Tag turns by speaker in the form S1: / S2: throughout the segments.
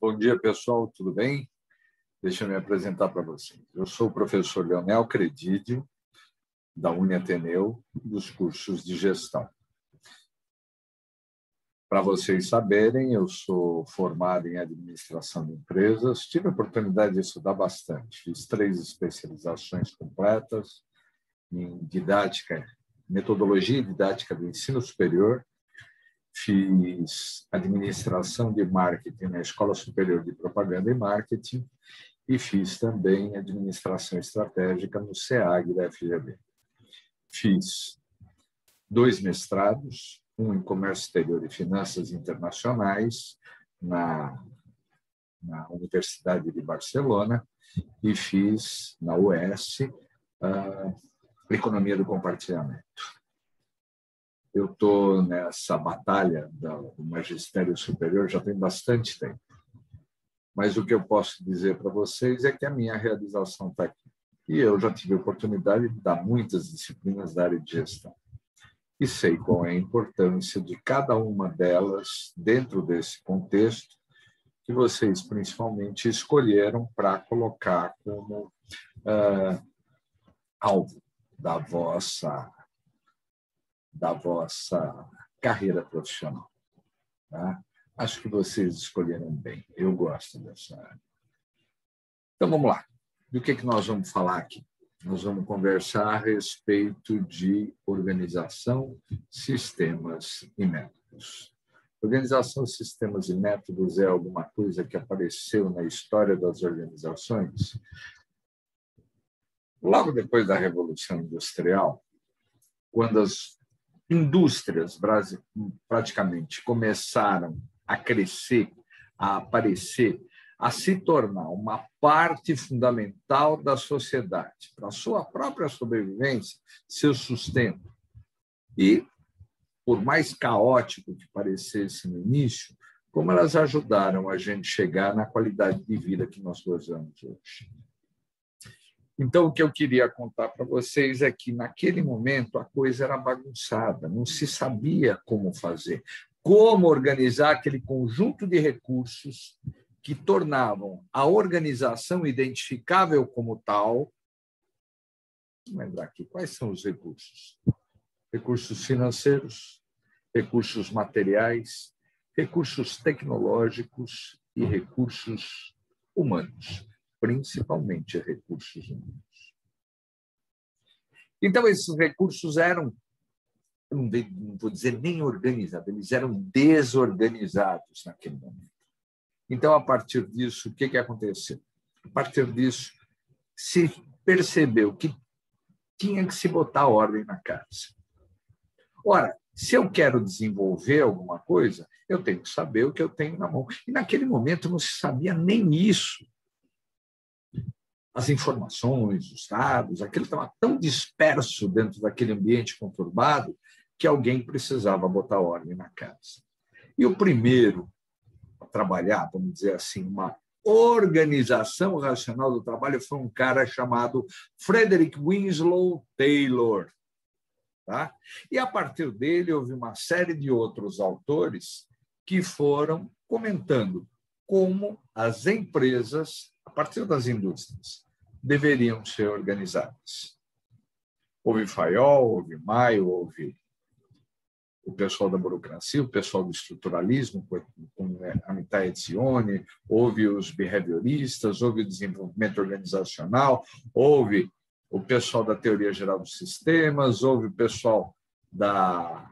S1: Bom dia, pessoal, tudo bem? Deixa eu me apresentar para vocês. Eu sou o professor Leonel Credidio, da Uniateneu, dos cursos de gestão. Para vocês saberem, eu sou formado em administração de empresas, tive a oportunidade de estudar bastante, fiz 3 especializações completas em didática, metodologia e didática do ensino superior, fiz administração de marketing na Escola Superior de Propaganda e Marketing e fiz também administração estratégica no SEAG da FGV. Fiz 2 mestrados, um em comércio exterior e finanças internacionais na Universidade de Barcelona e fiz na UES economia do compartilhamento. Eu estou nessa batalha do magistério superior já tem bastante tempo. Mas o que eu posso dizer para vocês é que a minha realização está aqui. E eu já tive a oportunidade de dar muitas disciplinas da área de gestão. E sei qual é a importância de cada uma delas dentro desse contexto que vocês principalmente escolheram para colocar como alvo da vossa carreira profissional. Tá? Acho que vocês escolheram bem. Eu gosto dessa área. Então, vamos lá. Do que nós vamos falar aqui? Nós vamos conversar a respeito de organização, sistemas e métodos. Organização, sistemas e métodos é alguma coisa que apareceu na história das organizações. Logo depois da Revolução Industrial, quando as indústrias praticamente começaram a crescer, a aparecer, a se tornar uma parte fundamental da sociedade, para a sua própria sobrevivência, seu sustento. E, por mais caótico que parecesse no início, como elas ajudaram a gente chegar na qualidade de vida que nós gozamos hoje. Então, o que eu queria contar para vocês é que, naquele momento, a coisa era bagunçada, não se sabia como fazer, como organizar aquele conjunto de recursos que tornavam a organização identificável como tal. Vamos lembrar aqui, quais são os recursos? Recursos financeiros, recursos materiais, recursos tecnológicos e recursos humanos. Principalmente recursos humanos. Então, esses recursos eram, não vou dizer nem organizados, eles eram desorganizados naquele momento. Então, a partir disso, o que aconteceu? A partir disso, se percebeu que tinha que se botar ordem na casa. Ora, se eu quero desenvolver alguma coisa, eu tenho que saber o que eu tenho na mão. E, naquele momento, não se sabia nem isso. As informações, os dados, aquilo estava tão disperso dentro daquele ambiente conturbado que alguém precisava botar ordem na casa. E o primeiro a trabalhar, vamos dizer assim, uma organização racional do trabalho foi um cara chamado Frederick Winslow Taylor. Tá? E, a partir dele, houve uma série de outros autores que foram comentando como as empresas, a partir das indústrias, deveriam ser organizadas. Houve Fayol, houve Maio, houve o pessoal da burocracia, o pessoal do estruturalismo, com Amitai Etzioni, houve os behavioristas, houve o desenvolvimento organizacional, houve o pessoal da teoria geral dos sistemas, houve o pessoal da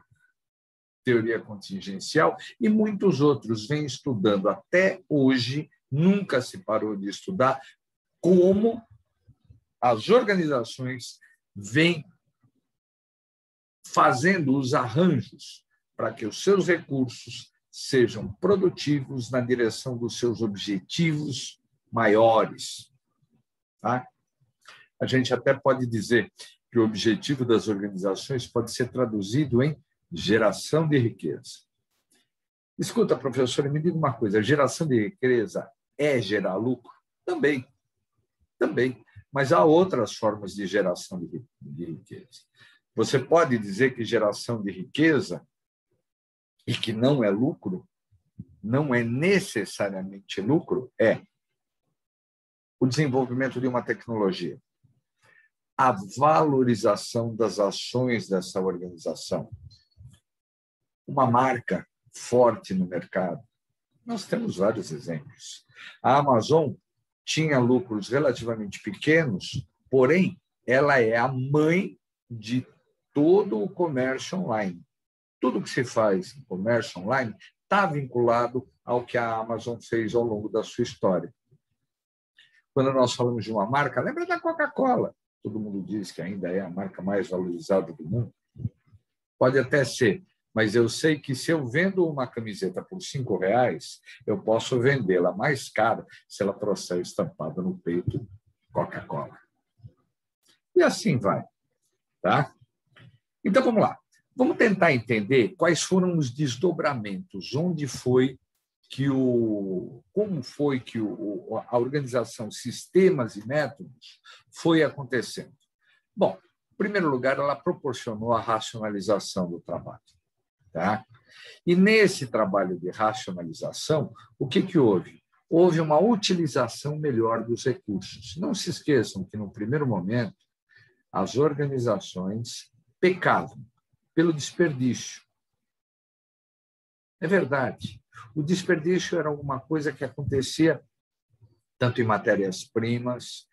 S1: teoria contingencial e muitos outros vêm estudando até hoje, nunca se parou de estudar como as organizações vêm fazendo os arranjos para que os seus recursos sejam produtivos na direção dos seus objetivos maiores. Tá? A gente até pode dizer que o objetivo das organizações pode ser traduzido em geração de riqueza. Escuta, professor, me diga uma coisa, a geração de riqueza é gerar lucro? Também. Mas há outras formas de geração de riqueza. Você pode dizer que geração de riqueza e que não é lucro? não é necessariamente lucro, é o desenvolvimento de uma tecnologia, a valorização das ações dessa organização, uma marca forte no mercado. Nós temos vários exemplos. A Amazon tinha lucros relativamente pequenos, porém, ela é a mãe de todo o comércio online. Tudo que se faz em comércio online está vinculado ao que a Amazon fez ao longo da sua história. Quando nós falamos de uma marca, lembra da Coca-Cola. Todo mundo diz que ainda é a marca mais valorizada do mundo. Pode até ser, mas eu sei que se eu vendo uma camiseta por R$ 5, eu posso vendê-la mais cara se ela trouxer estampada no peito Coca-Cola. E assim vai. Tá? Então, vamos lá. Vamos tentar entender quais foram os desdobramentos, como foi que a organização Sistemas e Métodos foi acontecendo. Bom, em primeiro lugar, ela proporcionou a racionalização do trabalho. Tá? E nesse trabalho de racionalização, o que houve? Houve uma utilização melhor dos recursos. Não se esqueçam que, no primeiro momento, as organizações pecavam pelo desperdício. É verdade. O desperdício era uma coisa que acontecia tanto em matérias-primas,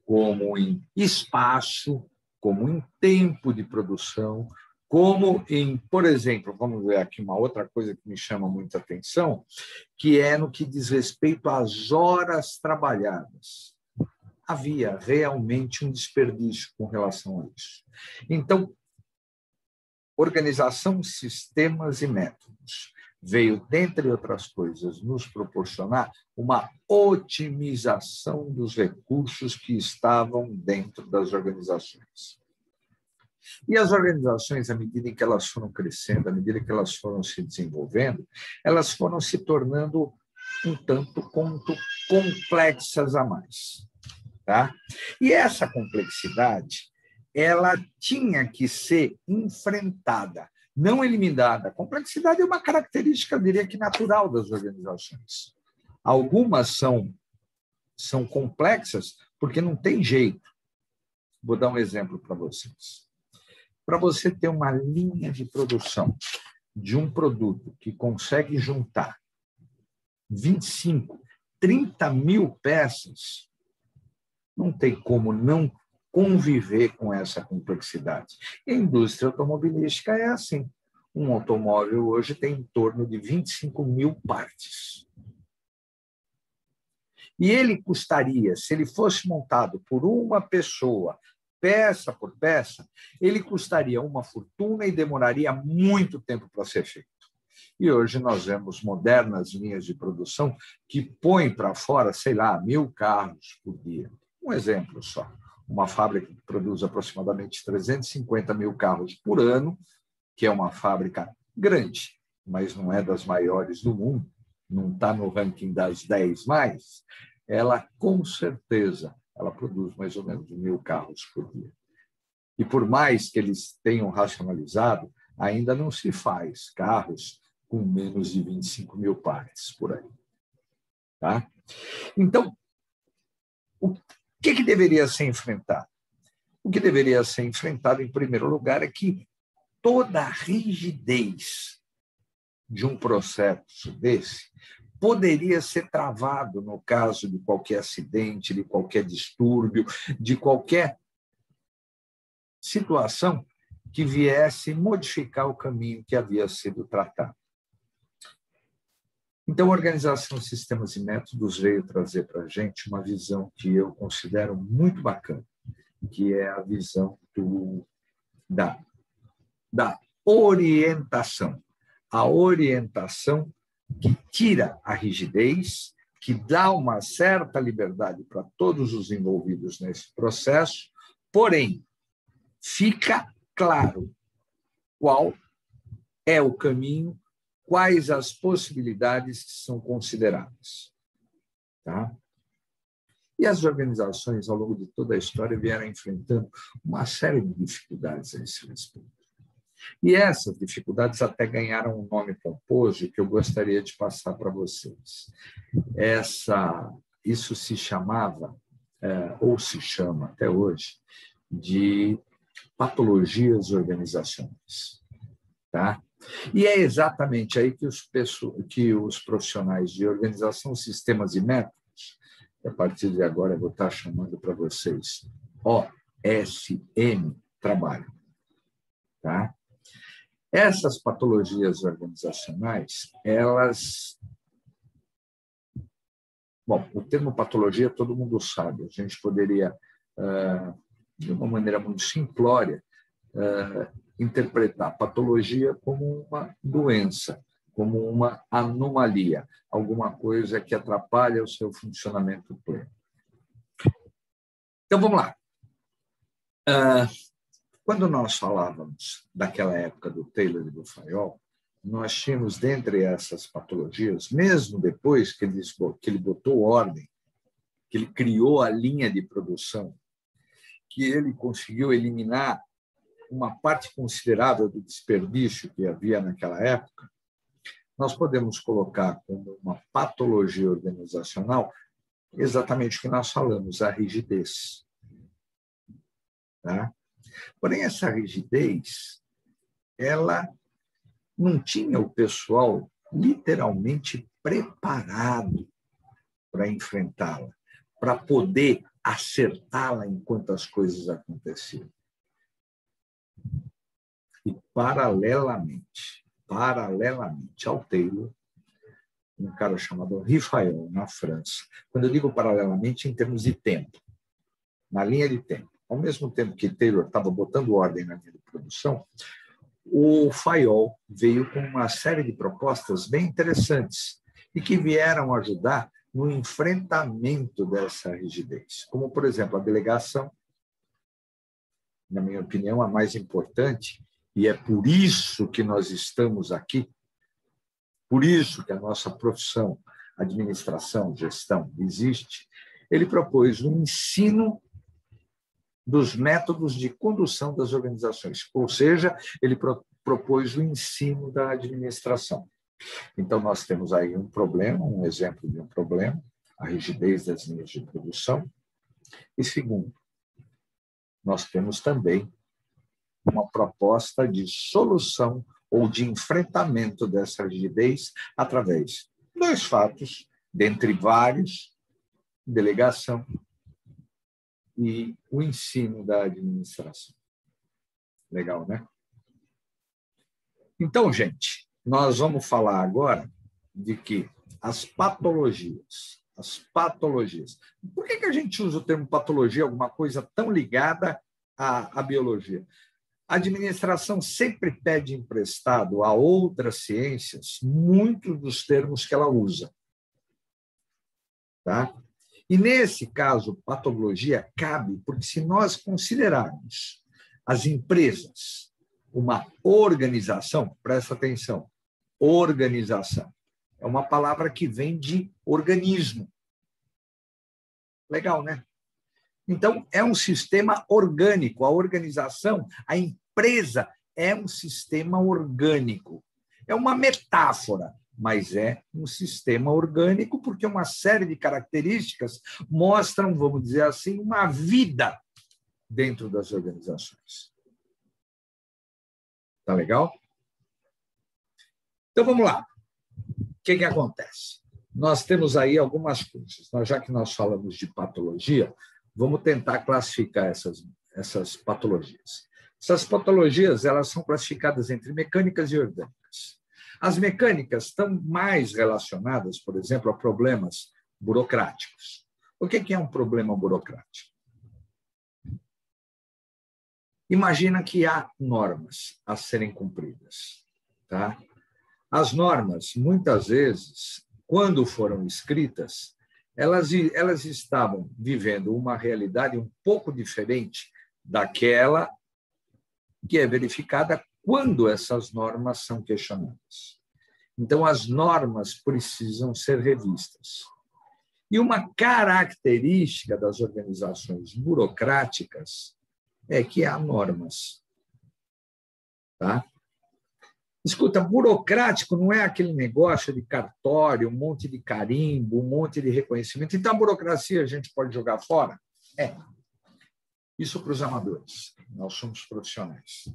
S1: como em espaço, como em tempo de produção, como em, por exemplo, vamos ver aqui uma outra coisa que me chama muita atenção, que é no que diz respeito às horas trabalhadas. Havia realmente um desperdício com relação a isso. Então, organização, sistemas e métodos veio, dentre outras coisas, nos proporcionar uma otimização dos recursos que estavam dentro das organizações. E as organizações, à medida em que elas foram crescendo, à medida que elas foram se desenvolvendo, elas foram se tornando um tanto quanto complexas a mais. Tá? E essa complexidade, ela tinha que ser enfrentada, não eliminada. A complexidade é uma característica, eu diria que natural das organizações. Algumas são complexas porque não tem jeito. Vou dar um exemplo para vocês. Para você ter uma linha de produção de um produto que consegue juntar 25, 30 mil peças, não tem como não conviver com essa complexidade. E a indústria automobilística é assim. Um automóvel hoje tem em torno de 25 mil partes. E ele custaria, se ele fosse montado por uma pessoa, peça por peça, ele custaria uma fortuna e demoraria muito tempo para ser feito. E hoje nós vemos modernas linhas de produção que põem para fora, sei lá, 1.000 carros por dia. Um exemplo só. Uma fábrica que produz aproximadamente 350 mil carros por ano, que é uma fábrica grande, mas não é das maiores do mundo, não está no ranking das 10 mais, ela, com certeza, ela produz mais ou menos 1.000 carros por dia. E por mais que eles tenham racionalizado, ainda não se faz carros com menos de 25 mil partes por aí. Tá? Então, o que deveria ser enfrentado? O que deveria ser enfrentado, em primeiro lugar, é que toda a rigidez de um processo desse poderia ser travado no caso de qualquer acidente, de qualquer distúrbio, de qualquer situação que viesse modificar o caminho que havia sido tratado. Então, a Organização Sistemas e Métodos veio trazer para a gente uma visão que eu considero muito bacana, que é a visão da orientação. A orientação que tira a rigidez, que dá uma certa liberdade para todos os envolvidos nesse processo, porém, fica claro qual é o caminho, quais as possibilidades que são consideradas. Tá? E as organizações, ao longo de toda a história, vieram enfrentando uma série de dificuldades a esse respeito. E essas dificuldades até ganharam um nome pomposo que eu gostaria de passar para vocês. Isso se chamava, ou se chama até hoje, de patologias organizacionais. Tá? E é exatamente aí que os profissionais de organização, sistemas e métodos, a partir de agora eu vou estar chamando para vocês OSM, trabalham. Tá? Essas patologias organizacionais, elas... Bom, o termo patologia todo mundo sabe. A gente poderia, de uma maneira muito simplória, interpretar patologia como uma doença, como uma anomalia, alguma coisa que atrapalha o seu funcionamento pleno. Então, vamos lá. Quando nós falávamos daquela época do Taylor e do Fayol, nós tínhamos, dentre essas patologias, mesmo depois que ele botou ordem, que ele criou a linha de produção, que ele conseguiu eliminar uma parte considerável do desperdício que havia naquela época, nós podemos colocar como uma patologia organizacional exatamente o que nós falamos, a rigidez. Tá? Porém, essa rigidez, ela não tinha o pessoal literalmente preparado para enfrentá-la, para poder acertá-la enquanto as coisas aconteciam. E, paralelamente ao Taylor, um cara chamado Rifael, na França. Quando eu digo paralelamente, em termos de tempo, na linha de tempo. Ao mesmo tempo que Taylor estava botando ordem na linha de produção, o Fayol veio com uma série de propostas bem interessantes e que vieram ajudar no enfrentamento dessa rigidez, como, por exemplo, a delegação, na minha opinião, a mais importante, e é por isso que nós estamos aqui, por isso que a nossa profissão, administração, gestão, existe. Ele propôs um ensino dos métodos de condução das organizações, ou seja, ele propôs o ensino da administração. Então, nós temos aí um problema, um exemplo de um problema, a rigidez das linhas de produção. E, segundo, nós temos também uma proposta de solução ou de enfrentamento dessa rigidez através de dois fatos, dentre vários, delegação e o ensino da administração. Legal, né? Então, gente, nós vamos falar agora de que as patologias. Por que a gente usa o termo patologia, alguma coisa tão ligada à biologia? A administração sempre pede emprestado a outras ciências muitos dos termos que ela usa. Tá? E, nesse caso, patologia cabe, porque se nós considerarmos as empresas uma organização, presta atenção, organização, é uma palavra que vem de organismo. Legal, né? Então, é um sistema orgânico, a organização, a empresa é um sistema orgânico. É uma metáfora, mas é um sistema orgânico porque uma série de características mostram, vamos dizer assim, uma vida dentro das organizações. Tá legal? Então, vamos lá. O que acontece? Nós temos aí algumas coisas. Já que nós falamos de patologia, vamos tentar classificar essas patologias. Essas patologias, elas são classificadas entre mecânicas e orgânicas. As mecânicas estão mais relacionadas, por exemplo, a problemas burocráticos. O que é um problema burocrático? Imagina que há normas a serem cumpridas. Tá? As normas, muitas vezes, quando foram escritas, elas estavam vivendo uma realidade um pouco diferente daquela que é verificada quando essas normas são questionadas. Então, as normas precisam ser revistas. E uma característica das organizações burocráticas é que há normas. Tá? Escuta, burocrático não é aquele negócio de cartório, um monte de carimbo, um monte de reconhecimento. Então, a burocracia a gente pode jogar fora? É. Isso para os amadores. Nós somos profissionais.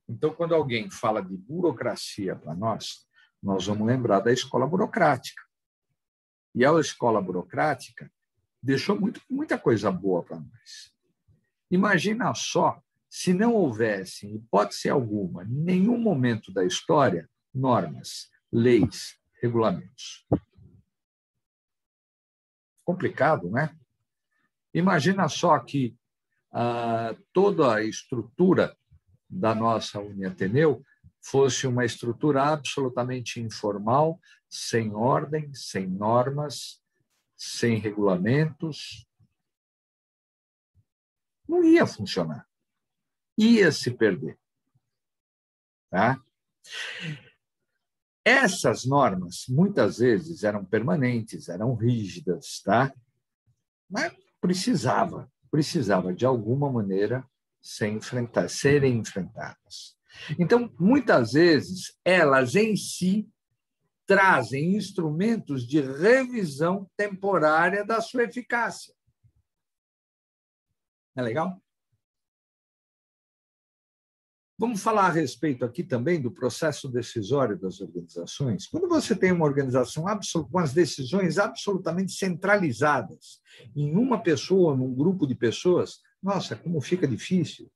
S1: Então, quando alguém fala de burocracia para nós vamos lembrar da escola burocrática. E a escola burocrática deixou muita coisa boa para nós. Imagina só se não houvesse, em hipótese alguma, em nenhum momento da história, normas, leis, regulamentos. Complicado, né? Imagina só que toda a estrutura da nossa Uniateneu fosse uma estrutura absolutamente informal, sem ordem, sem normas, sem regulamentos. Não ia funcionar. Ia se perder. Tá? Essas normas, muitas vezes, eram permanentes, eram rígidas, tá? Mas precisava de alguma maneira serem enfrentadas. Então, muitas vezes, elas em si trazem instrumentos de revisão temporária da sua eficácia. Não é legal? Vamos falar a respeito aqui também do processo decisório das organizações. Quando você tem uma organização com as decisões absolutamente centralizadas em uma pessoa, num grupo de pessoas, nossa, como fica difícil.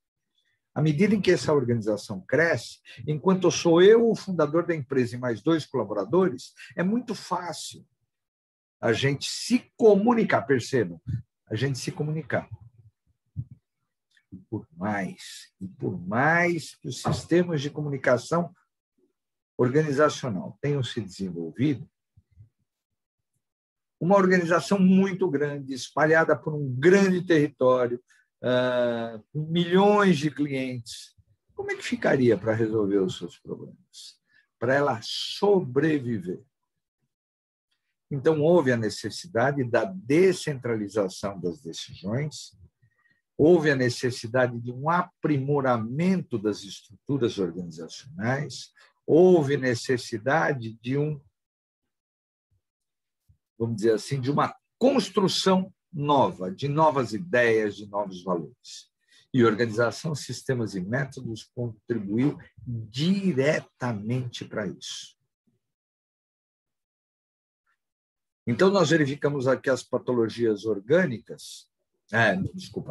S1: À medida em que essa organização cresce, enquanto sou eu o fundador da empresa e mais 2 colaboradores, é muito fácil a gente se comunicar, percebam, a gente se comunicar. E por mais que os sistemas de comunicação organizacional tenham se desenvolvido, uma organização muito grande, espalhada por um grande território, com milhões de clientes, como é que ficaria para resolver os seus problemas? Para ela sobreviver. Então, houve a necessidade da descentralização das decisões, houve a necessidade de um aprimoramento das estruturas organizacionais, houve necessidade de vamos dizer assim, de uma construção nova, de novas ideias, de novos valores. E organização, sistemas e métodos contribuiu diretamente para isso. Então, nós verificamos aqui as patologias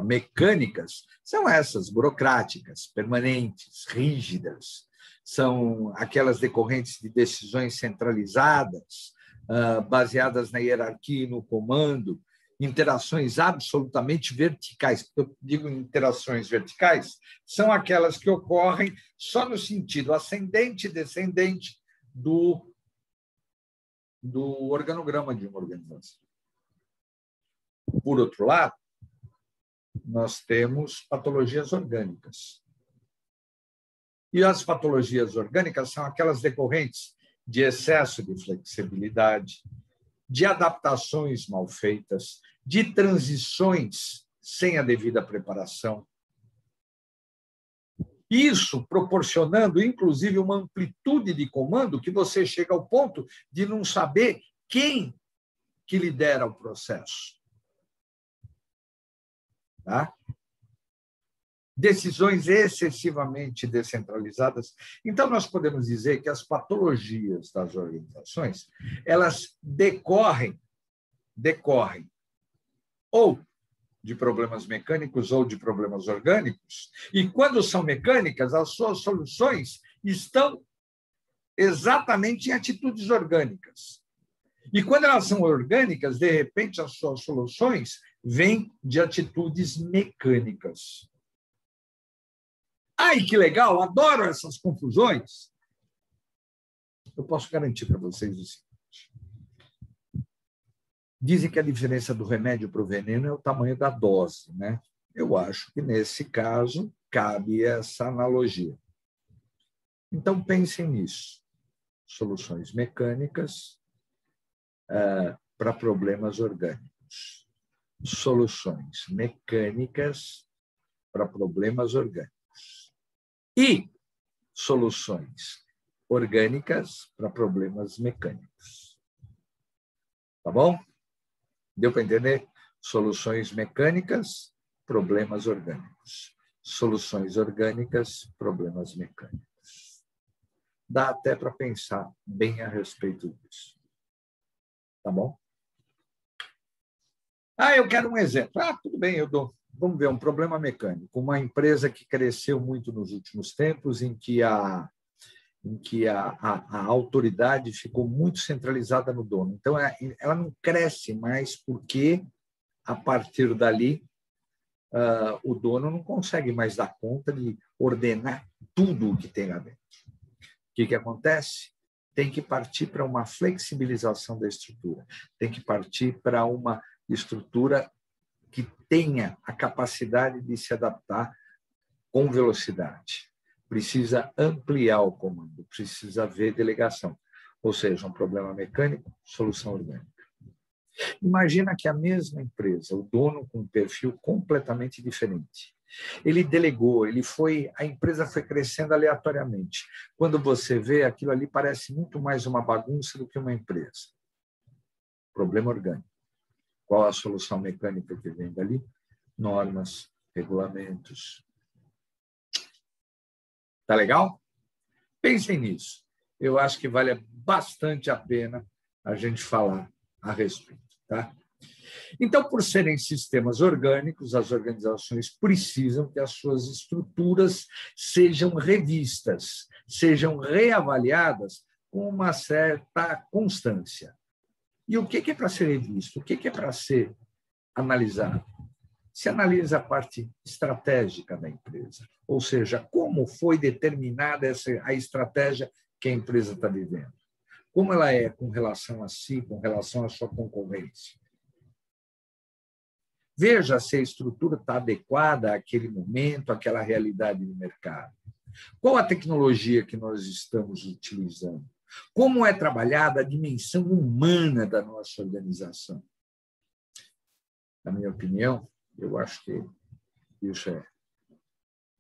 S1: mecânicas, são essas, burocráticas, permanentes, rígidas, são aquelas decorrentes de decisões centralizadas, baseadas na hierarquia e no comando, interações absolutamente verticais. Eu digo interações verticais, são aquelas que ocorrem só no sentido ascendente e descendente do organograma de uma organização. Por outro lado, nós temos patologias orgânicas. E as patologias orgânicas são aquelas decorrentes de excesso de flexibilidade, de adaptações mal feitas, de transições sem a devida preparação. Isso proporcionando, inclusive, uma amplitude de comando que você chega ao ponto de não saber quem que lidera o processo. Tá? Decisões excessivamente descentralizadas. Então, nós podemos dizer que as patologias das organizações, elas decorrem ou de problemas mecânicos ou de problemas orgânicos, e quando são mecânicas, as suas soluções estão exatamente em atitudes orgânicas. E quando elas são orgânicas, de repente, as suas soluções vêm de atitudes mecânicas. Ai, que legal, adoro essas confusões. Eu posso garantir para vocês o seguinte. Dizem que a diferença do remédio para o veneno é o tamanho da dose, né? Eu acho que, nesse caso, cabe essa analogia. Então, pensem nisso. Soluções mecânicas para problemas orgânicos. Soluções mecânicas para problemas orgânicos. E soluções orgânicas para problemas mecânicos. Tá bom? Deu para entender? Soluções mecânicas, problemas orgânicos. Soluções orgânicas, problemas mecânicos. Dá até para pensar bem a respeito disso. Tá bom? Eu quero um exemplo. Tudo bem, eu dou. Vamos ver, um problema mecânico. Uma empresa que cresceu muito nos últimos tempos, em que a autoridade ficou muito centralizada no dono. Então, ela não cresce mais porque, a partir dali, o dono não consegue mais dar conta de ordenar tudo o que tem lá dentro. O que acontece? Tem que partir para uma flexibilização da estrutura, tem que partir para uma estrutura que tenha a capacidade de se adaptar com velocidade. Precisa ampliar o comando, precisa haver delegação. Ou seja, um problema mecânico, solução orgânica. Imagina que a mesma empresa, o dono com um perfil completamente diferente. Ele delegou, a empresa foi crescendo aleatoriamente. Quando você vê, aquilo ali parece muito mais uma bagunça do que uma empresa. Problema orgânico. Qual a solução mecânica que vem dali? Normas, regulamentos. Tá legal? Pensem nisso. Eu acho que vale bastante a pena a gente falar a respeito. Tá? Então, por serem sistemas orgânicos, as organizações precisam que as suas estruturas sejam revistas, sejam reavaliadas com uma certa constância. E o que é para ser revisto? O que é para ser analisado? Se analisa a parte estratégica da empresa, ou seja, como foi determinada a estratégia que a empresa está vivendo. Como ela é com relação a si, com relação à sua concorrência. Veja se a estrutura está adequada àquele momento, àquela realidade do mercado. Qual a tecnologia que nós estamos utilizando? Como é trabalhada a dimensão humana da nossa organização? Na minha opinião, eu acho que isso é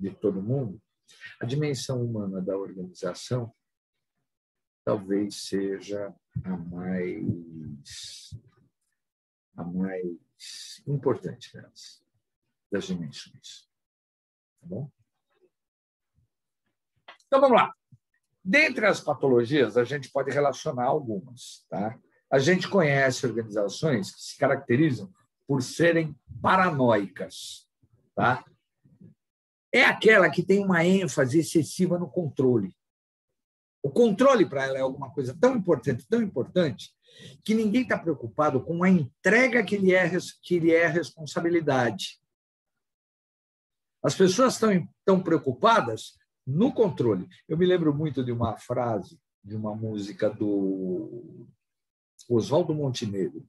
S1: de todo mundo, a dimensão humana da organização talvez seja a mais importante das dimensões. Tá bom? Então, vamos lá. Dentre as patologias, a gente pode relacionar algumas. Tá? A gente conhece organizações que se caracterizam por serem paranoicas. Tá? É aquela que tem uma ênfase excessiva no controle. O controle para ela é alguma coisa tão importante, que ninguém está preocupado com a entrega que lhe é responsabilidade. As pessoas estão preocupadas no controle. Eu me lembro muito de uma frase, de uma música do Oswaldo Montenegro.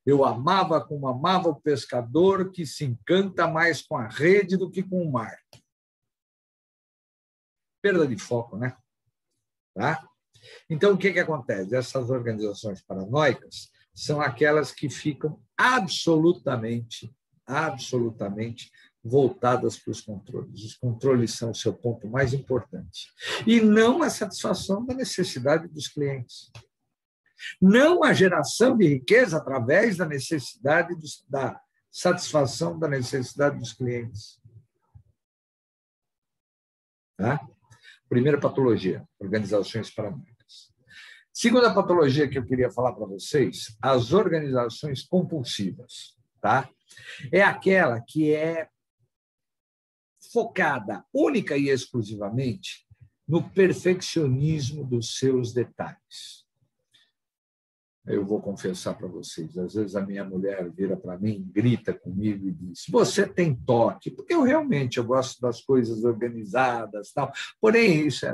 S1: Eu amava como amava o pescador que se encanta mais com a rede do que com o mar. Perda de foco, né? Tá? Então, o que acontece? Essas organizações paranoicas são aquelas que ficam absolutamente voltadas para os controles. Os controles são o seu ponto mais importante. E não a satisfação da necessidade dos clientes. Não a geração de riqueza através da necessidade da satisfação da necessidade dos clientes. Tá? Primeira patologia, organizações paranoicas. Segunda patologia que eu queria falar para vocês, as organizações compulsivas. Tá? É aquela que é focada única e exclusivamente no perfeccionismo dos seus detalhes. Eu vou confessar para vocês, às vezes a minha mulher vira para mim, grita comigo e diz: você tem toque, porque eu gosto das coisas organizadas, tal. Porém, isso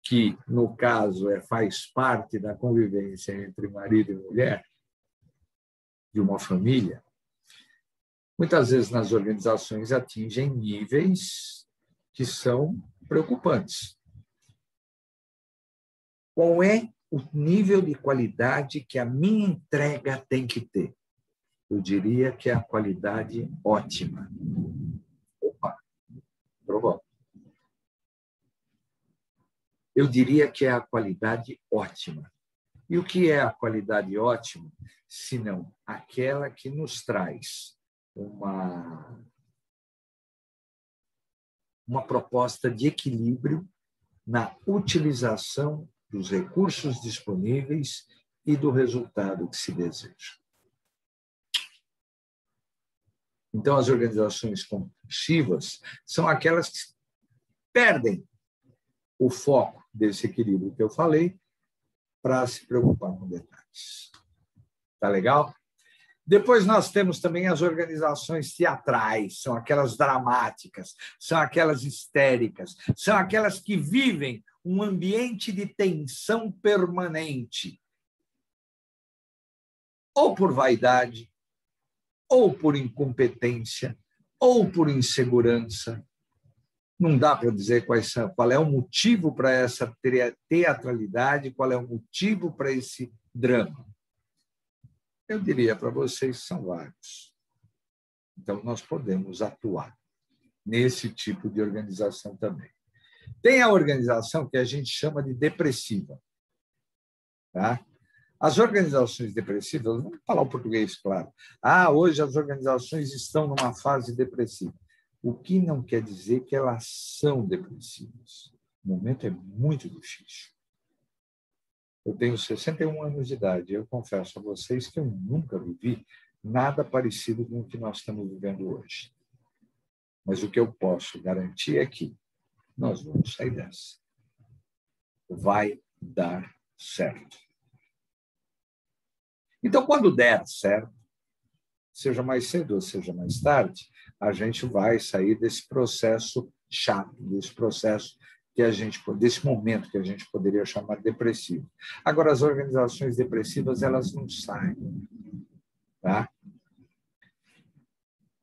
S1: que, no caso, faz parte da convivência entre marido e mulher, de uma família, muitas vezes nas organizações atingem níveis que são preocupantes. Qual é o nível de qualidade que a minha entrega tem que ter? Eu diria que é a qualidade ótima. Opa, provou. Eu diria que é a qualidade ótima. E o que é a qualidade ótima? Senão aquela que nos traz uma proposta de equilíbrio na utilização dos recursos disponíveis e do resultado que se deseja. Então, as organizações compulsivas são aquelas que perdem o foco desse equilíbrio que eu falei para se preocupar com detalhes. Tá legal? Depois nós temos também as organizações teatrais, são aquelas dramáticas, são aquelas histéricas, são aquelas que vivem um ambiente de tensão permanente, ou por vaidade, ou por incompetência, ou por insegurança. Não dá para dizer qual é o motivo para essa teatralidade, qual é o motivo para esse drama. Eu diria para vocês que são vários. Então, nós podemos atuar nesse tipo de organização também. Tem a organização que a gente chama de depressiva. Tá? As organizações depressivas, vamos falar o português, claro. Hoje as organizações estão numa fase depressiva. O que não quer dizer que elas são depressivas. O momento é muito difícil. Eu tenho 61 anos de idade e eu confesso a vocês que eu nunca vivi nada parecido com o que nós estamos vivendo hoje. Mas o que eu posso garantir é que nós vamos sair dessa. Vai dar certo. Então, quando der certo, seja mais cedo ou seja mais tarde, a gente vai sair desse processo chato, desse processo desse momento que a gente poderia chamar de depressivo. Agora, as organizações depressivas, elas não saem. Tá?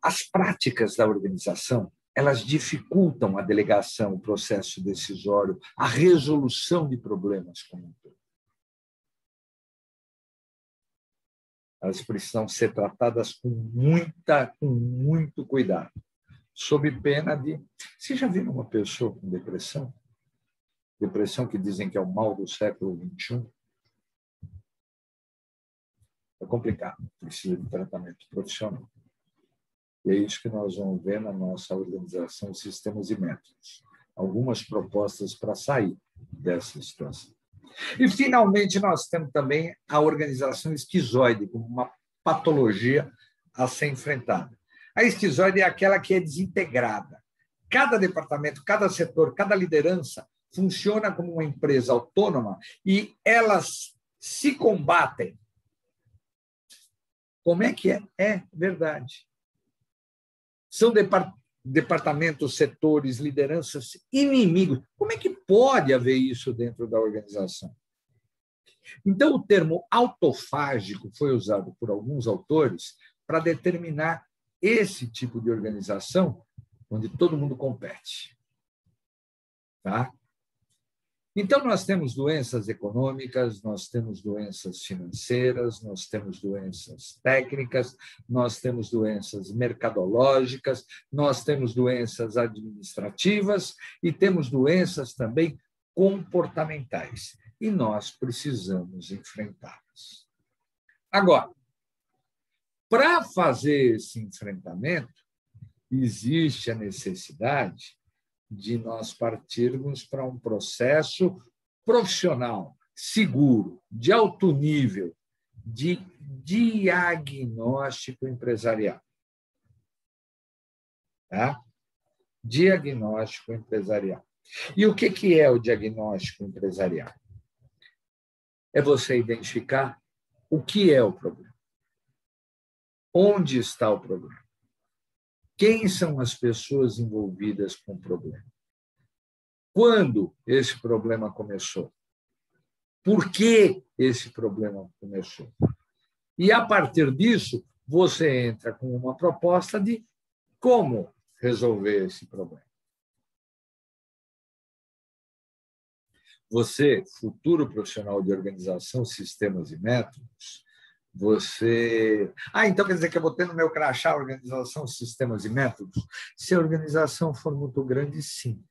S1: As práticas da organização, elas dificultam a delegação, o processo decisório, a resolução de problemas como um todo. Elas precisam ser tratadas com muito cuidado, sob pena de... Vocês já viram uma pessoa com depressão? Depressão que dizem que é o mal do século XXI? É complicado, precisa de tratamento profissional. E é isso que nós vamos ver na nossa organização Sistemas e Métodos. Algumas propostas para sair dessa situação. E, finalmente, nós temos também a organização esquizoide, como uma patologia a ser enfrentada. A esquizoide é aquela que é desintegrada. Cada departamento, cada setor, cada liderança funciona como uma empresa autônoma e elas se combatem. Como é que é? É verdade. São departamentos, setores, lideranças inimigos. Como é que pode haver isso dentro da organização? Então, o termo autofágico foi usado por alguns autores para determinar esse tipo de organização onde todo mundo compete. Tá? Então, nós temos doenças econômicas, nós temos doenças financeiras, nós temos doenças técnicas, nós temos doenças mercadológicas, nós temos doenças administrativas e temos doenças também comportamentais. E nós precisamos enfrentá-las. Agora, para fazer esse enfrentamento, existe a necessidade de nós partirmos para um processo profissional, seguro, de alto nível, de diagnóstico empresarial. Tá? Diagnóstico empresarial. E o que é o diagnóstico empresarial? É você identificar o que é o problema. Onde está o problema? Quem são as pessoas envolvidas com o problema? Quando esse problema começou? Por que esse problema começou? E, a partir disso, você entra com uma proposta de como resolver esse problema. Você, futuro profissional de organização, sistemas e métodos, você... então quer dizer que eu vou ter no meu crachá organização, sistemas e métodos? Se a organização for muito grande, sim.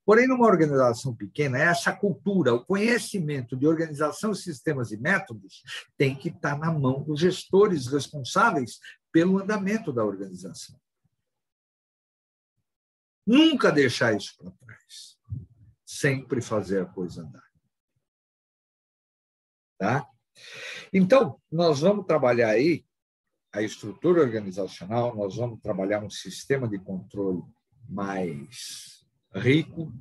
S1: Porém, numa organização pequena, essa cultura, o conhecimento de organização, sistemas e métodos tem que estar na mão dos gestores responsáveis pelo andamento da organização. Nunca deixar isso para trás. Sempre fazer a coisa andar. Tá? Então, nós vamos trabalhar aí a estrutura organizacional, nós vamos trabalhar um sistema de controle mais rico,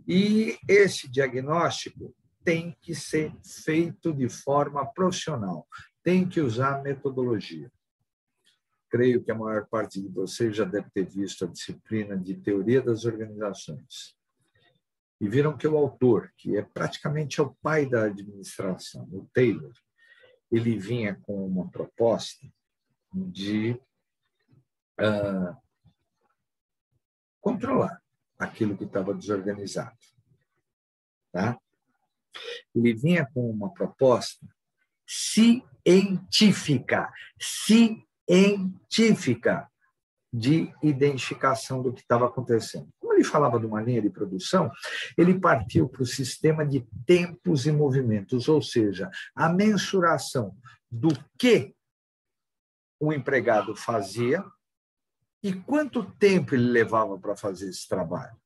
S1: e esse diagnóstico tem que ser feito de forma profissional, tem que usar metodologia. Creio que a maior parte de vocês já deve ter visto a disciplina de Teoria das Organizações. E viram que o autor, que é praticamente o pai da administração, o Taylor, ele vinha com uma proposta de controlar aquilo que estava desorganizado. Tá? Ele vinha com uma proposta científica de identificação do que estava acontecendo. Como ele falava de uma linha de produção, ele partiu para o sistema de tempos e movimentos, ou seja, a mensuração do que o empregado fazia e quanto tempo ele levava para fazer esse trabalho.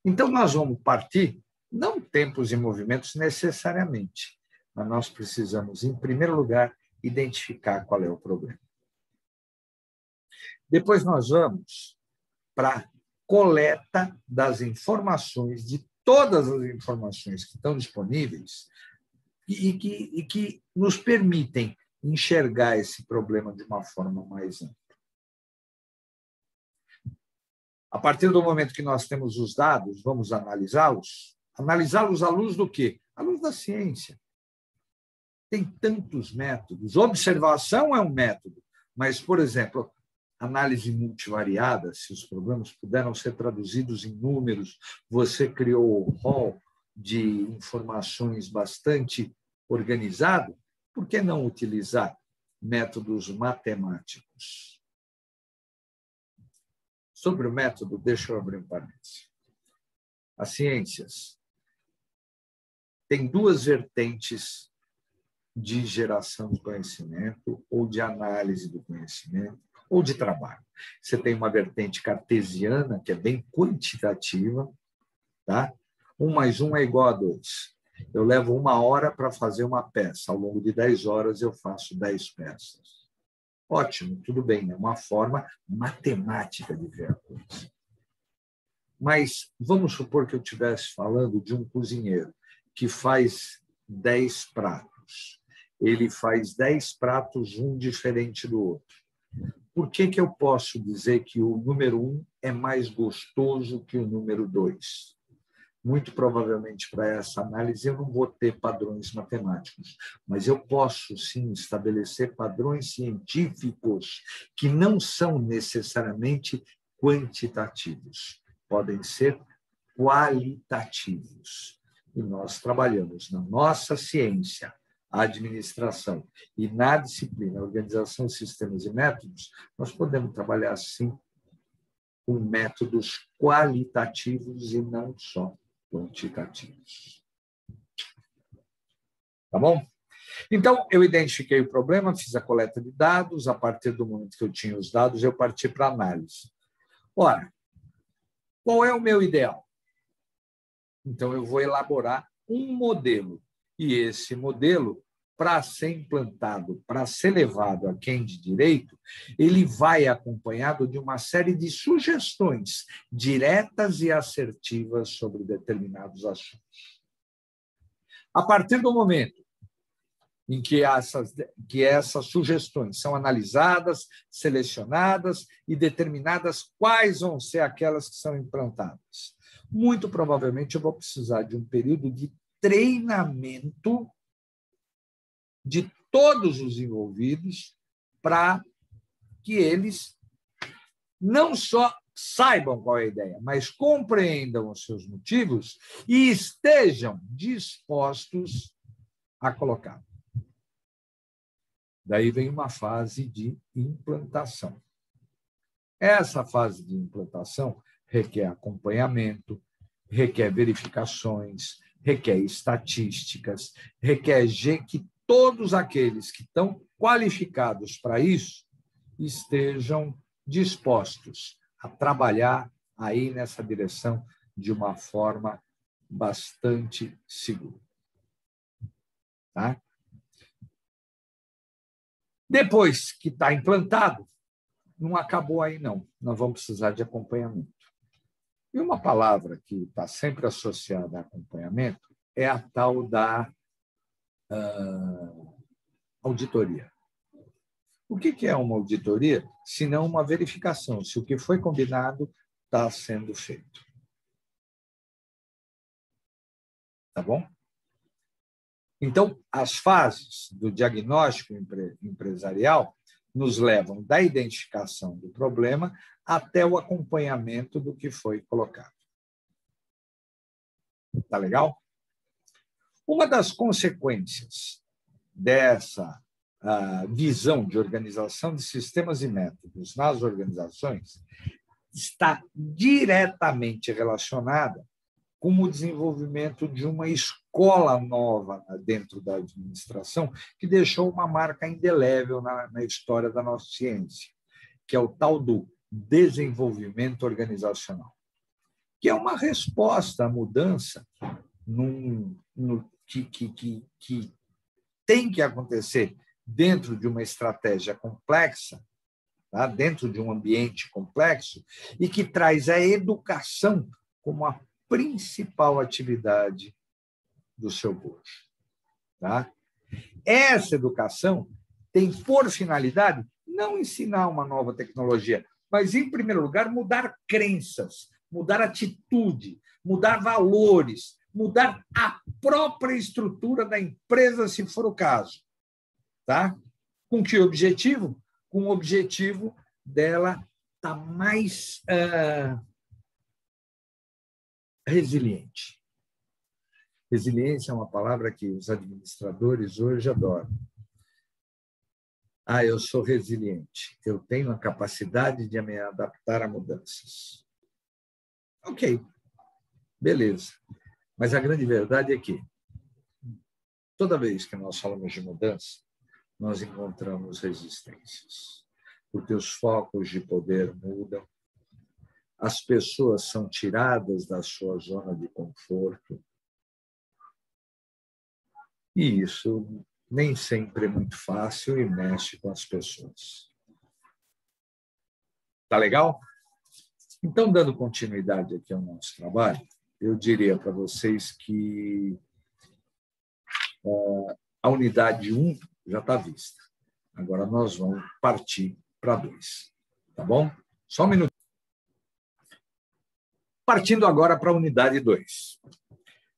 S1: Então, nós vamos partir, não tempos e movimentos necessariamente, mas nós precisamos, em primeiro lugar, identificar qual é o problema. Depois nós vamos para a coleta das informações, de todas as informações que estão disponíveis e que nos permitem enxergar esse problema de uma forma mais ampla. A partir do momento que nós temos os dados, vamos analisá-los. Analisá-los à luz do quê? À luz da ciência. Tem tantos métodos. Observação é um método, mas, por exemplo, análise multivariada, se os problemas puderam ser traduzidos em números, você criou um rol de informações bastante organizado, por que não utilizar métodos matemáticos? Sobre o método, deixa eu abrir um parênteses. As ciências têm duas vertentes de geração de conhecimento, ou de análise do conhecimento, ou de trabalho. Você tem uma vertente cartesiana, que é bem quantitativa, tá? 1 mais 1 é igual a 2. Eu levo 1 hora para fazer uma peça. Ao longo de 10 horas, eu faço 10 peças. Ótimo, tudo bem, é uma forma matemática de ver a coisa. Mas vamos supor que eu estivesse falando de um cozinheiro que faz 10 pratos. Ele faz 10 pratos, um diferente do outro. Por que eu posso dizer que o número 1 é mais gostoso que o número 2? Muito provavelmente, para essa análise, eu não vou ter padrões matemáticos, mas eu posso, sim, estabelecer padrões científicos que não são necessariamente quantitativos, podem ser qualitativos. E nós trabalhamos na nossa ciência, a administração, e na disciplina Organização, Sistemas e Métodos, nós podemos trabalhar, sim, com métodos qualitativos e não só quantitativos. Tá bom? Então, eu identifiquei o problema, fiz a coleta de dados, a partir do momento que eu tinha os dados, eu parti para a análise. Ora, qual é o meu ideal? Então, eu vou elaborar um modelo, e esse modelo, para ser implantado, para ser levado a quem de direito, ele vai acompanhado de uma série de sugestões diretas e assertivas sobre determinados assuntos. A partir do momento em que essas sugestões são analisadas, selecionadas e determinadas quais vão ser aquelas que são implantadas, muito provavelmente eu vou precisar de um período de treinamento de todos os envolvidos para que eles não só saibam qual é a ideia, mas compreendam os seus motivos e estejam dispostos a colocar. Daí vem uma fase de implantação. Essa fase de implantação requer acompanhamento, requer verificações, requer estatísticas, requer que todos aqueles que estão qualificados para isso estejam dispostos a trabalhar aí nessa direção de uma forma bastante segura. Tá? Depois que está implantado, não acabou aí, não. Nós vamos precisar de acompanhamento. E uma palavra que está sempre associada a acompanhamento é a tal da auditoria. O que é uma auditoria, se não uma verificação, se o que foi combinado está sendo feito? Tá bom? Então, as fases do diagnóstico empresarial nos levam da identificação do problema até o acompanhamento do que foi colocado. Tá legal? Uma das consequências dessa visão de organização de sistemas e métodos nas organizações está diretamente relacionada com o desenvolvimento de uma escola nova dentro da administração que deixou uma marca indelével na história da nossa ciência, que é o tal do desenvolvimento organizacional, que é uma resposta à mudança que tem que acontecer dentro de uma estratégia complexa, tá? Dentro de um ambiente complexo, e que traz a educação como a principal atividade do seu curso. Tá? Essa educação tem por finalidade não ensinar uma nova tecnologia, mas, em primeiro lugar, mudar crenças, mudar atitude, mudar valores, mudar a própria estrutura da empresa, se for o caso. Tá? Com que objetivo? Com o objetivo dela estar mais resiliente. Resiliência é uma palavra que os administradores hoje adoram. Eu sou resiliente, eu tenho a capacidade de me adaptar a mudanças. Ok, beleza. Mas a grande verdade é que toda vez que nós falamos de mudança, nós encontramos resistências, porque os focos de poder mudam, as pessoas são tiradas da sua zona de conforto, e isso nem sempre é muito fácil e mexe com as pessoas. Tá legal? Então, dando continuidade aqui ao nosso trabalho, eu diria para vocês que a unidade 1 já está vista. Agora nós vamos partir para 2. Tá bom? Só um minuto. Partindo agora para a unidade 2.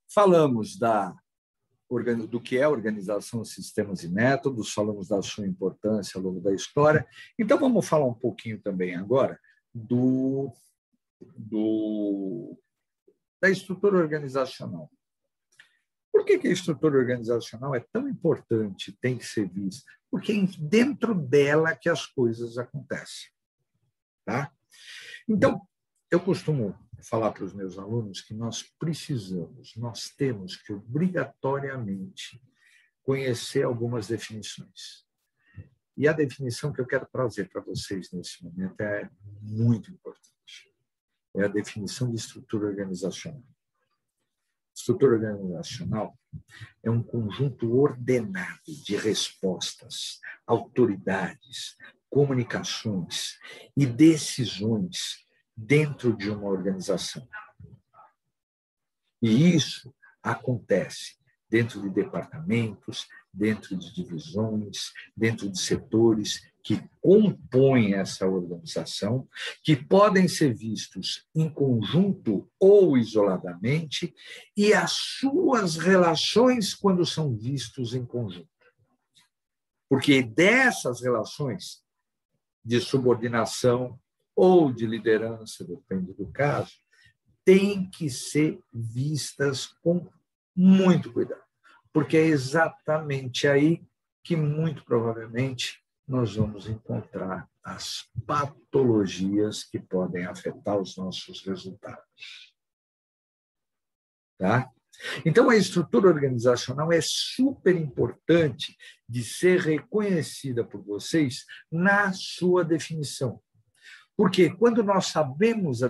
S1: Falamos do que é organização, sistemas e métodos, falamos da sua importância ao longo da história. Então, vamos falar um pouquinho também agora da estrutura organizacional. Por que a estrutura organizacional é tão importante, tem que ser vista? Porque é dentro dela que as coisas acontecem. Tá? Então, eu costumo falar para os meus alunos que nós temos que obrigatoriamente conhecer algumas definições. E a definição que eu quero trazer para vocês nesse momento é muito importante. É a definição de estrutura organizacional. Estrutura organizacional é um conjunto ordenado de respostas, autoridades, comunicações e decisões dentro de uma organização. E isso acontece dentro de departamentos, dentro de divisões, dentro de setores que compõem essa organização, que podem ser vistos em conjunto ou isoladamente, e as suas relações quando são vistos em conjunto. Porque dessas relações de subordinação ou de liderança, depende do caso, têm que ser vistas com muito cuidado, porque é exatamente aí que, muito provavelmente, nós vamos encontrar as patologias que podem afetar os nossos resultados. Tá? Então, a estrutura organizacional é super importante de ser reconhecida por vocês na sua definição. Porque quando nós sabemos a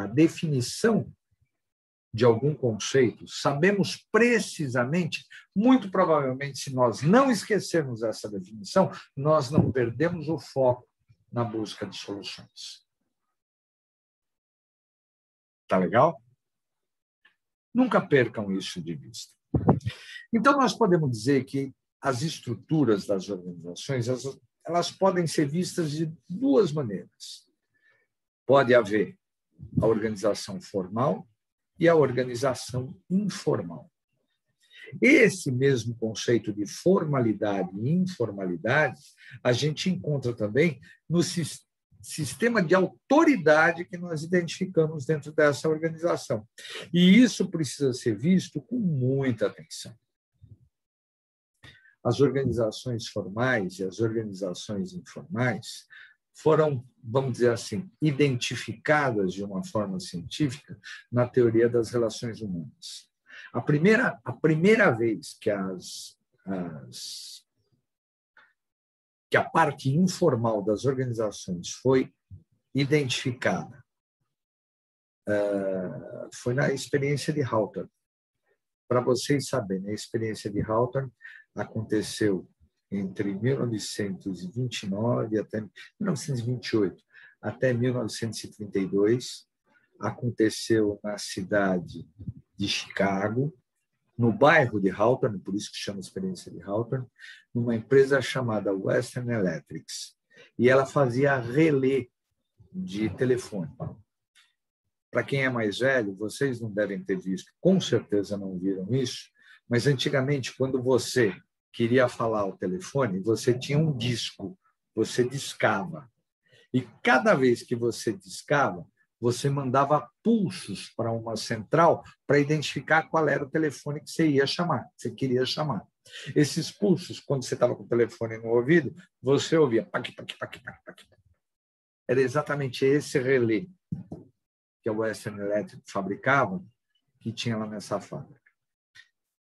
S1: definição de algum conceito, sabemos precisamente, muito provavelmente, se nós não esquecermos essa definição, nós não perdemos o foco na busca de soluções. Tá legal? Nunca percam isso de vista. Então, nós podemos dizer que as estruturas das organizações, elas podem ser vistas de duas maneiras. Pode haver a organização formal e a organização informal. Esse mesmo conceito de formalidade e informalidade, a gente encontra também no sistema de autoridade que nós identificamos dentro dessa organização. E isso precisa ser visto com muita atenção. As organizações formais e as organizações informais foram, vamos dizer assim, identificadas de uma forma científica na teoria das relações humanas. A primeira vez que a parte informal das organizações foi identificada foi na experiência de Hawthorne. Para vocês saberem, a experiência de Hawthorne aconteceu entre 1929 até 1928 até 1932, aconteceu na cidade de Chicago, no bairro de Hawthorne, por isso que chama experiência de Hawthorne, numa empresa chamada Western Electrics. E ela fazia relé de telefone. Para quem é mais velho, vocês não devem ter visto, com certeza não viram isso, mas antigamente, quando você queria falar ao telefone, você tinha um disco, você discava. E cada vez que você discava, você mandava pulsos para uma central para identificar qual era o telefone que você ia chamar, que você queria chamar. Esses pulsos, quando você estava com o telefone no ouvido, você ouvia pac, pac, pac, pac, pac. Era exatamente esse relé que a Western Electric fabricava, que tinha lá nessa fábrica.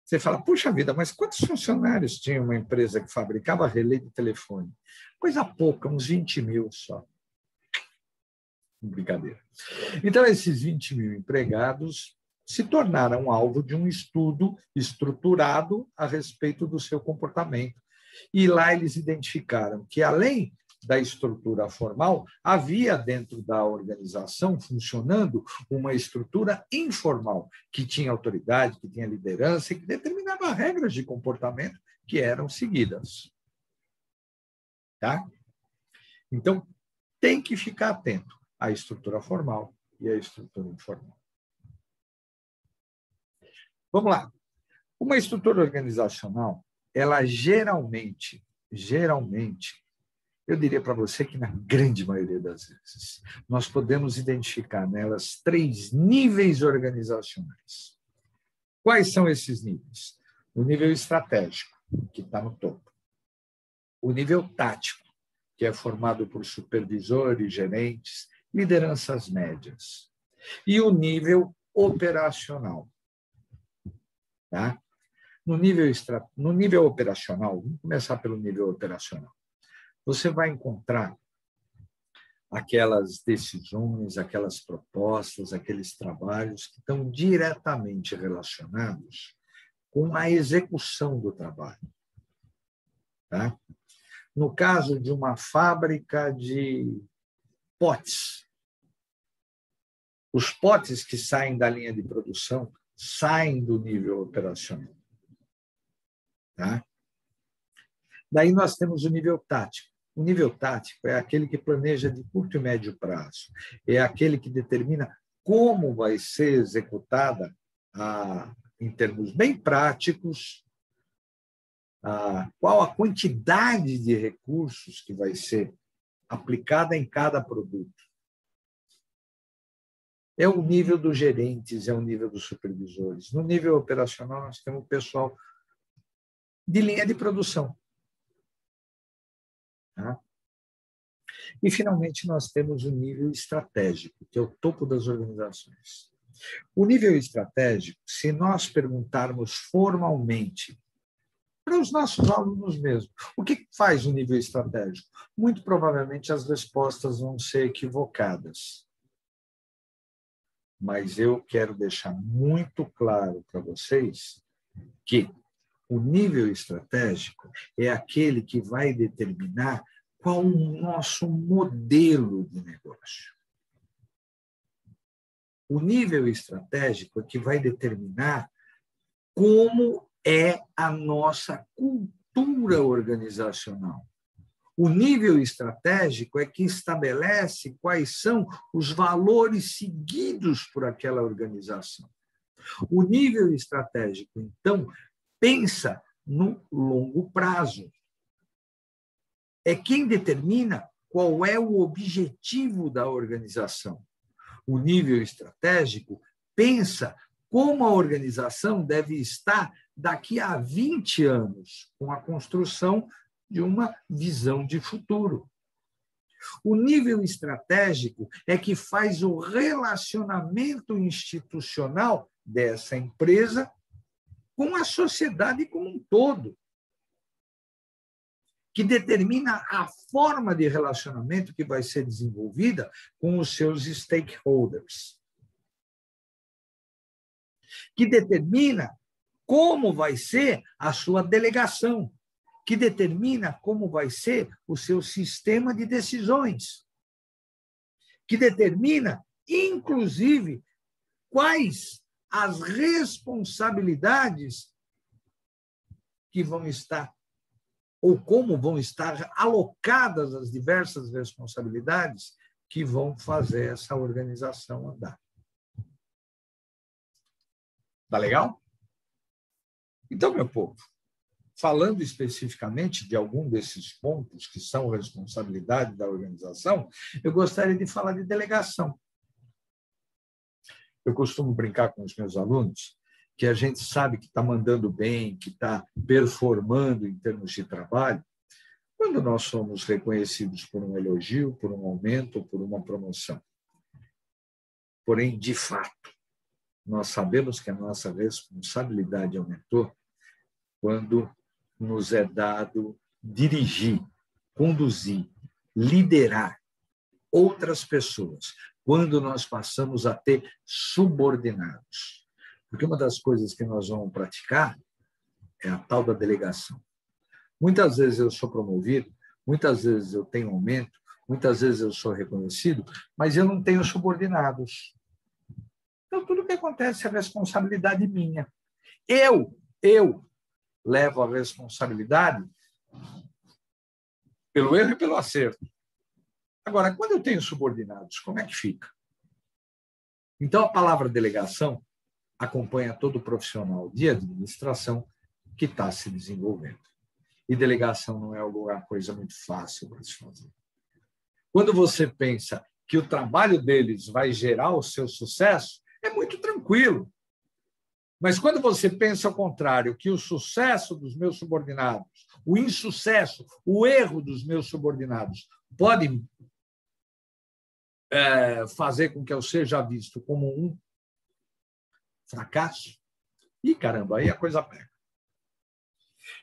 S1: Você fala, puxa vida, mas quantos funcionários tinha uma empresa que fabricava relé de telefone? Coisa pouca, uns 20 mil só. Brincadeira. Então, esses 20 mil empregados se tornaram alvo de um estudo estruturado a respeito do seu comportamento. E lá eles identificaram que, além da estrutura formal, havia dentro da organização funcionando uma estrutura informal, que tinha autoridade, que tinha liderança e que determinava regras de comportamento que eram seguidas. Tá? Então, tem que ficar atento à estrutura formal e à estrutura informal. Vamos lá. Uma estrutura organizacional, ela geralmente, eu diria para você que na grande maioria das vezes, nós podemos identificar nelas 3 níveis organizacionais. Quais são esses níveis? O nível estratégico, que está no topo. O nível tático, que é formado por supervisores, gerentes, lideranças médias. E o nível operacional. Tá? No nível operacional, vamos começar pelo nível operacional. Você vai encontrar aquelas decisões, aquelas propostas, aqueles trabalhos que estão diretamente relacionados com a execução do trabalho. Tá? No caso de uma fábrica de potes, os potes que saem da linha de produção saem do nível operacional. Tá? Daí nós temos o nível tático. O nível tático é aquele que planeja de curto e médio prazo. É aquele que determina como vai ser executada, em termos bem práticos, qual a quantidade de recursos que vai ser aplicada em cada produto. É o nível dos gerentes, é o nível dos supervisores. No nível operacional, nós temos o pessoal de linha de produção. Tá? E, finalmente, nós temos o nível estratégico, que é o topo das organizações. O nível estratégico, se nós perguntarmos formalmente para os nossos alunos mesmo, o que faz o nível estratégico? Muito provavelmente as respostas vão ser equivocadas. Mas eu quero deixar muito claro para vocês que o nível estratégico é aquele que vai determinar qual o nosso modelo de negócio. O nível estratégico é que vai determinar como é a nossa cultura organizacional. O nível estratégico é que estabelece quais são os valores seguidos por aquela organização. O nível estratégico, então, pensa no longo prazo. É quem determina qual é o objetivo da organização. O nível estratégico pensa como a organização deve estar daqui a 20 anos, com a construção de uma visão de futuro. O nível estratégico é que faz o relacionamento institucional dessa empresa com a sociedade como um todo, que determina a forma de relacionamento que vai ser desenvolvida com os seus stakeholders, que determina como vai ser a sua delegação, que determina como vai ser o seu sistema de decisões, que determina, inclusive, quais as responsabilidades que vão estar, ou como vão estar alocadas as diversas responsabilidades que vão fazer essa organização andar. Tá legal? Então, meu povo, falando especificamente de algum desses pontos que são responsabilidade da organização, eu gostaria de falar de delegação. Eu costumo brincar com os meus alunos que a gente sabe que está mandando bem, que está performando em termos de trabalho, quando nós somos reconhecidos por um elogio, por um aumento ou por uma promoção. Porém, de fato, nós sabemos que a nossa responsabilidade aumentou quando nos é dado dirigir, conduzir, liderar outras pessoas, quando nós passamos a ter subordinados. Porque uma das coisas que nós vamos praticar é a tal da delegação. Muitas vezes eu sou promovido, muitas vezes eu tenho aumento, muitas vezes eu sou reconhecido, mas eu não tenho subordinados. Então, tudo que acontece é responsabilidade minha. Eu levo a responsabilidade pelo erro e pelo acerto. Agora, quando eu tenho subordinados, como é que fica? Então, a palavra delegação acompanha todo profissional de administração que está se desenvolvendo. E delegação não é uma coisa muito fácil para se fazer. Quando você pensa que o trabalho deles vai gerar o seu sucesso, é muito tranquilo. Mas quando você pensa ao contrário, que o sucesso dos meus subordinados, o insucesso, o erro dos meus subordinados podem fazer com que eu seja visto como um fracasso, e caramba, aí a coisa pega.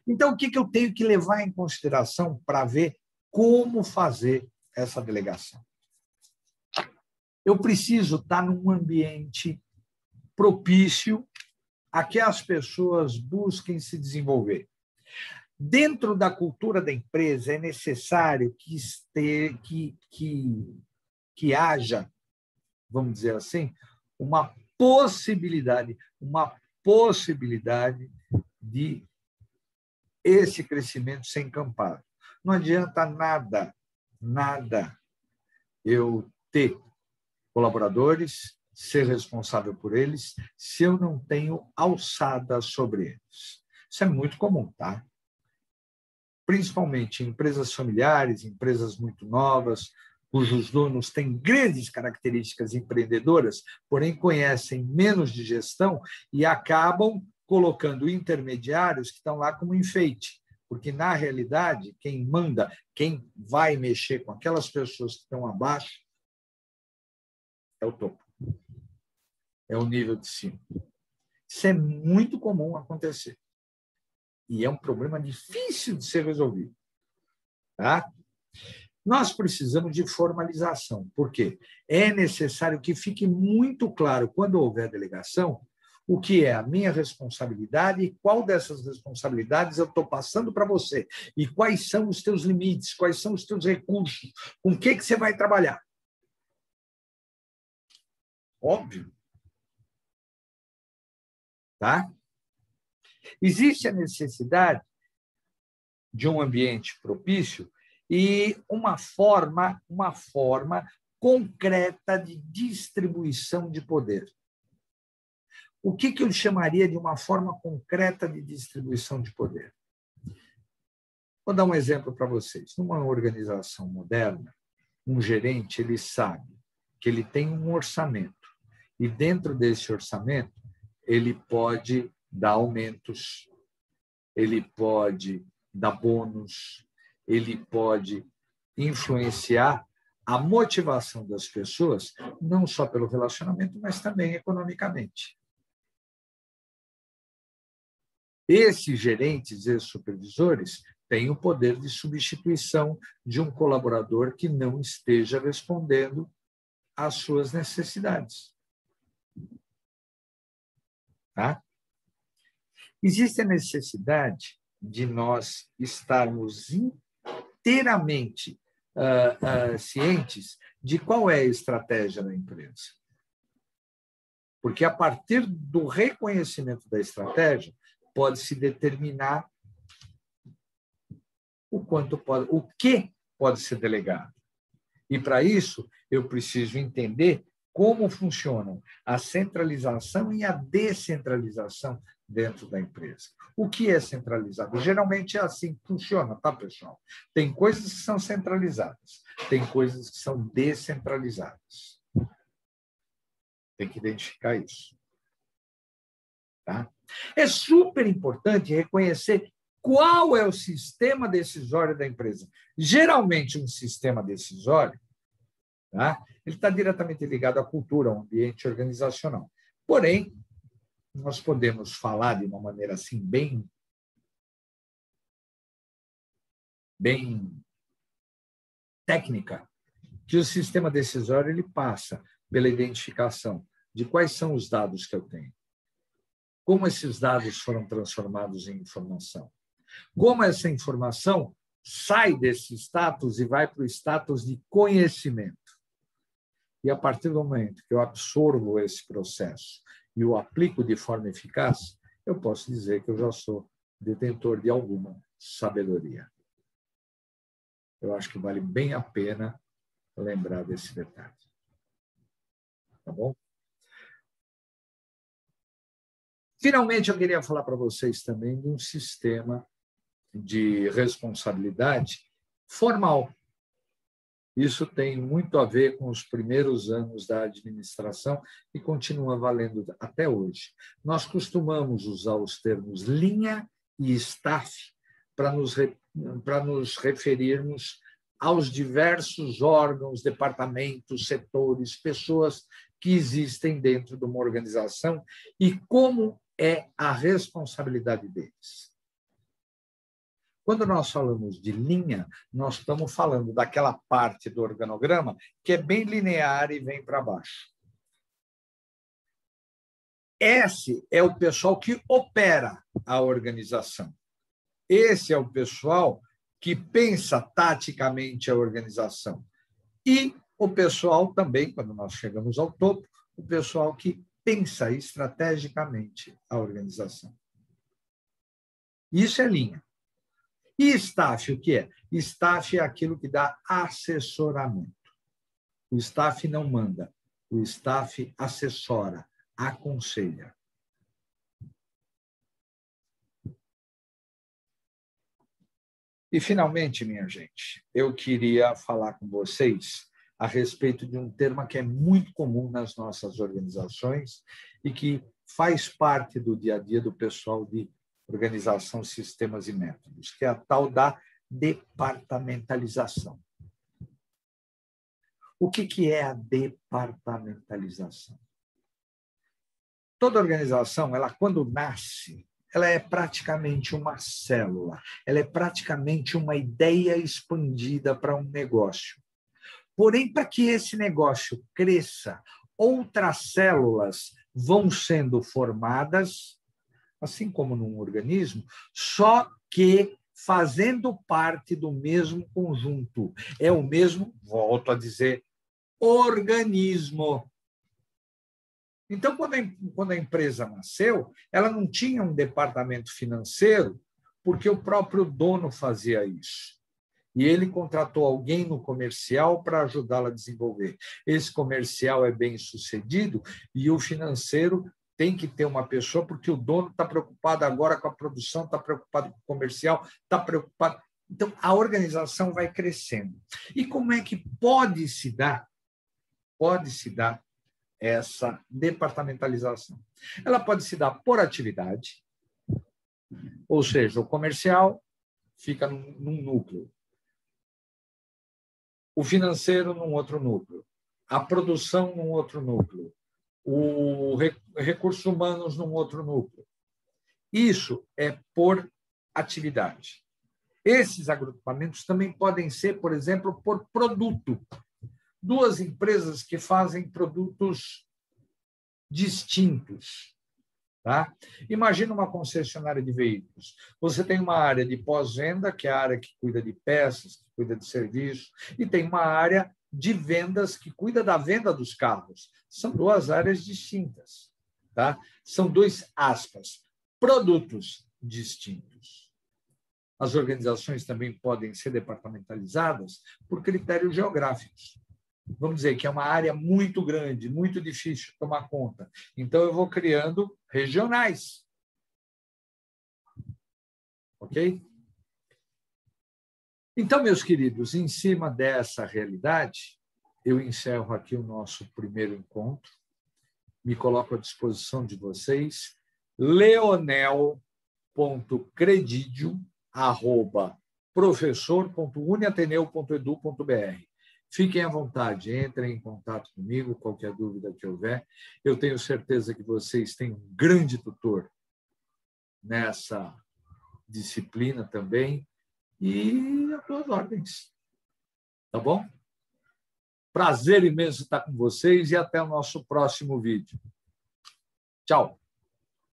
S1: Então, o que eu tenho que levar em consideração para ver como fazer essa delegação? Eu preciso estar num ambiente propício a que as pessoas busquem se desenvolver. Dentro da cultura da empresa, é necessário que haja, vamos dizer assim, uma possibilidade de esse crescimento ser encampado. Não adianta nada eu ter colaboradores, ser responsável por eles, se eu não tenho alçada sobre eles. Isso é muito comum, tá? Principalmente em empresas familiares, empresas muito novas, cujos donos têm grandes características empreendedoras, porém conhecem menos de gestão e acabam colocando intermediários que estão lá como enfeite, Porque, na realidade, quem manda, quem vai mexer com aquelas pessoas que estão abaixo, é o topo, é o nível de cima. Isso é muito comum acontecer. E é um problema difícil de ser resolvido. Tá? Nós precisamos de formalização. Por quê? É necessário que fique muito claro, quando houver delegação, o que é a minha responsabilidade e qual dessas responsabilidades eu estou passando para você. E quais são os teus limites, quais são os teus recursos, com o que você vai trabalhar. Óbvio. Tá? Existe a necessidade de um ambiente propício e uma forma concreta de distribuição de poder. O que eu chamaria de uma forma concreta de distribuição de poder? Vou dar um exemplo para vocês. Numa organização moderna, um gerente ele sabe que ele tem um orçamento e dentro desse orçamento ele pode dar aumentos, ele pode dar bônus, ele pode influenciar a motivação das pessoas, não só pelo relacionamento, mas também economicamente. Esses gerentes e supervisores têm o poder de substituição de um colaborador que não esteja respondendo às suas necessidades. Tá? Existe a necessidade de nós estarmos inteiramente cientes de qual é a estratégia da empresa. Porque, a partir do reconhecimento da estratégia, pode-se determinar o que pode ser delegado. E, para isso, eu preciso entender como funcionam a centralização e a descentralização dentro da empresa. O que é centralizado? Geralmente é assim que funciona, tá, pessoal? Tem coisas que são centralizadas, tem coisas que são descentralizadas. Tem que identificar isso. Tá? É super importante reconhecer qual é o sistema decisório da empresa. Geralmente, um sistema decisório, tá? Ele está diretamente ligado à cultura, ao ambiente organizacional. Porém, nós podemos falar de uma maneira assim bem técnica, que o sistema decisório ele passa pela identificação de quais são os dados que eu tenho, como esses dados foram transformados em informação, como essa informação sai desse status e vai para o status de conhecimento. E, a partir do momento que eu absorvo esse processo e o aplico de forma eficaz, eu posso dizer que eu já sou detentor de alguma sabedoria. Eu acho que vale bem a pena lembrar desse detalhe. Tá bom? Finalmente, eu queria falar para vocês também de um sistema de responsabilidade formal. Isso tem muito a ver com os primeiros anos da administração e continua valendo até hoje. Nós costumamos usar os termos linha e staff para nos referirmos aos diversos órgãos, departamentos, setores, pessoas que existem dentro de uma organização e como é a responsabilidade deles. Quando nós falamos de linha, nós estamos falando daquela parte do organograma que é bem linear e vem para baixo. Esse é o pessoal que opera a organização. Esse é o pessoal que pensa taticamente a organização. E o pessoal também, quando nós chegamos ao topo, o pessoal que pensa estrategicamente a organização. Isso é linha. E staff, o que é? Staff é aquilo que dá assessoramento. O staff não manda, o staff assessora, aconselha. E, finalmente, minha gente, eu queria falar com vocês a respeito de um termo que é muito comum nas nossas organizações e que faz parte do dia a dia do pessoal de organização, sistemas e métodos, que é a tal da departamentalização. O que é a departamentalização? Toda organização, ela quando nasce, ela é praticamente uma célula, ela é praticamente uma ideia expandida para um negócio. Porém, para que esse negócio cresça, outras células vão sendo formadas, assim como num organismo, só que fazendo parte do mesmo conjunto. É o mesmo, volto a dizer, organismo. Então, quando a empresa nasceu, ela não tinha um departamento financeiro, porque o próprio dono fazia isso. E ele contratou alguém no comercial para ajudá-la a desenvolver. Esse comercial é bem sucedido e o financeiro tem que ter uma pessoa, porque o dono está preocupado agora com a produção, está preocupado com o comercial, está preocupado. Então, a organização vai crescendo. E como é que pode se dar essa departamentalização? Ela pode se dar por atividade, ou seja, o comercial fica num núcleo, o financeiro num outro núcleo, a produção num outro núcleo, o recursos humanos num outro núcleo. Isso é por atividade. Esses agrupamentos também podem ser, por exemplo, por produto. Duas empresas que fazem produtos distintos. Tá? Imagina uma concessionária de veículos. Você tem uma área de pós-venda, que é a área que cuida de peças, que cuida de serviços, e tem uma área de vendas que cuida da venda dos carros. São duas áreas distintas. Tá? São dois, aspas, produtos distintos. As organizações também podem ser departamentalizadas por critérios geográficos. Vamos dizer que é uma área muito grande, muito difícil de tomar conta. Então, eu vou criando regionais. Ok? Então, meus queridos, em cima dessa realidade, eu encerro aqui o nosso primeiro encontro. Me coloco à disposição de vocês. leonel.credidio@professor.uniateneu.edu.br. Fiquem à vontade, entrem em contato comigo, qualquer dúvida que houver. Eu tenho certeza que vocês têm um grande tutor nessa disciplina também, e as tuas ordens. Tá bom? Prazer imenso estar com vocês e até o nosso próximo vídeo. Tchau.